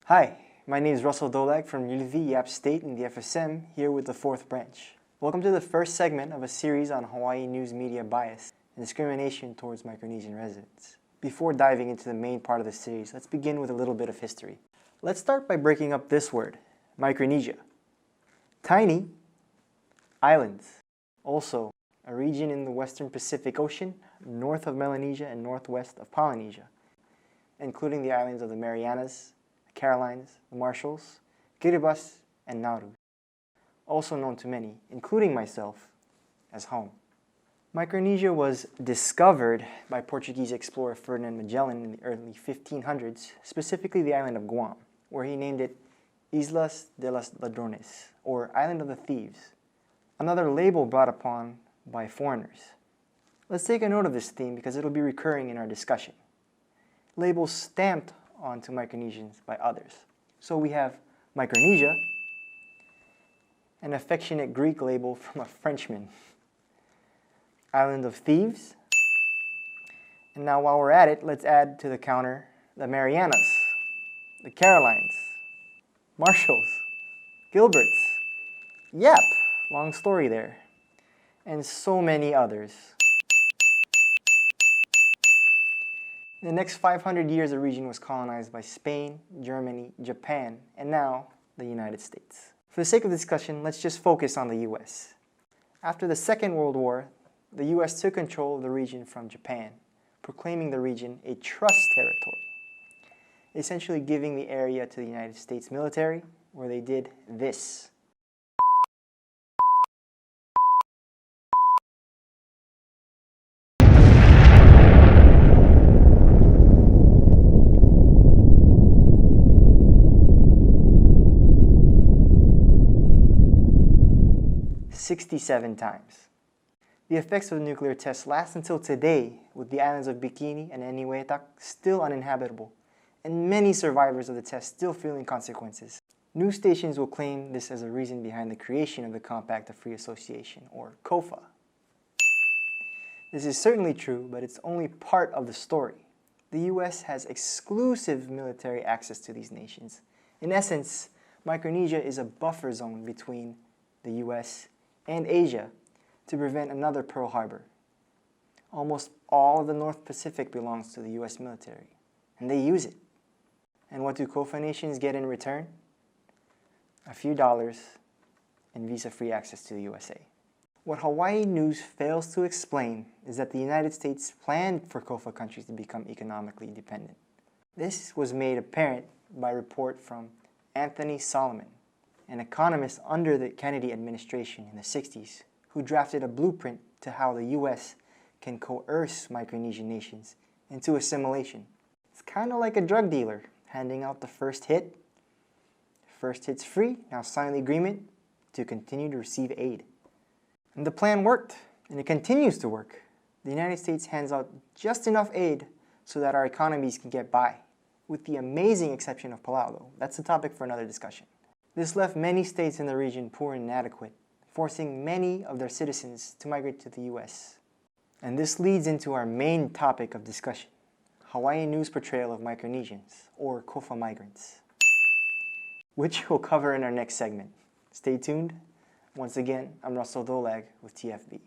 Hi, my name is Russell Dolag from ULV Yap State in the FSM, here with the 4th branch. Welcome to the first segment of a series on Hawaii news media bias and discrimination towards Micronesian residents. Before diving into the main part of the series, let's begin with a little bit of history. Let's start by breaking up this word, Micronesia. Tiny islands. Also, a region in the western Pacific Ocean, north of Melanesia and northwest of Polynesia, including the islands of the Marianas, the Carolines, the Marshalls, Kiribati, and Nauru, also known to many, including myself, as home. Micronesia was discovered by Portuguese explorer Ferdinand Magellan in the early 1500s, specifically the island of Guam, where he named it Islas de los Ladrones, or Island of the Thieves, another label brought upon by foreigners. Let's take a note of this theme because it'll be recurring in our discussion. Labels stamped onto Micronesians by others. So we have Micronesia, an affectionate Greek label from a Frenchman. Island of Thieves. And now while we're at it, let's add to the counter the Marianas, the Carolines, Marshalls, Gilberts, Yap, long story there, and so many others. In the next 500 years, the region was colonized by Spain, Germany, Japan, and now the United States. For the sake of discussion, let's just focus on the US. After the Second World War, the US took control of the region from Japan, proclaiming the region a trust territory, essentially giving the area to the United States military, where they did this. 67 times. The effects of the nuclear tests last until today, with the islands of Bikini and Eniwetak still uninhabitable, and many survivors of the test still feeling consequences. News stations will claim this as a reason behind the creation of the Compact of Free Association, or COFA. This is certainly true, but it's only part of the story. The US has exclusive military access to these nations. In essence, Micronesia is a buffer zone between the US and Asia to prevent another Pearl Harbor. Almost all of the North Pacific belongs to the US military, and they use it. And what do COFA nations get in return? A few dollars and visa-free access to the USA. What Hawaii News fails to explain is that the United States planned for COFA countries to become economically dependent. This was made apparent by a report from Anthony Solomon, an economist under the Kennedy administration in the 60s, who drafted a blueprint to how the US can coerce Micronesian nations into assimilation. It's kind of like a drug dealer handing out the first hit. First hit's free, now sign the agreement to continue to receive aid. And the plan worked, and it continues to work. The United States hands out just enough aid so that our economies can get by, with the amazing exception of Palau, though. That's a topic for another discussion. This left many states in the region poor and inadequate, forcing many of their citizens to migrate to the US. And this leads into our main topic of discussion, Hawaii News portrayal of Micronesians, or COFA migrants, which we'll cover in our next segment. Stay tuned. Once again, I'm Russell Dolag with TFB.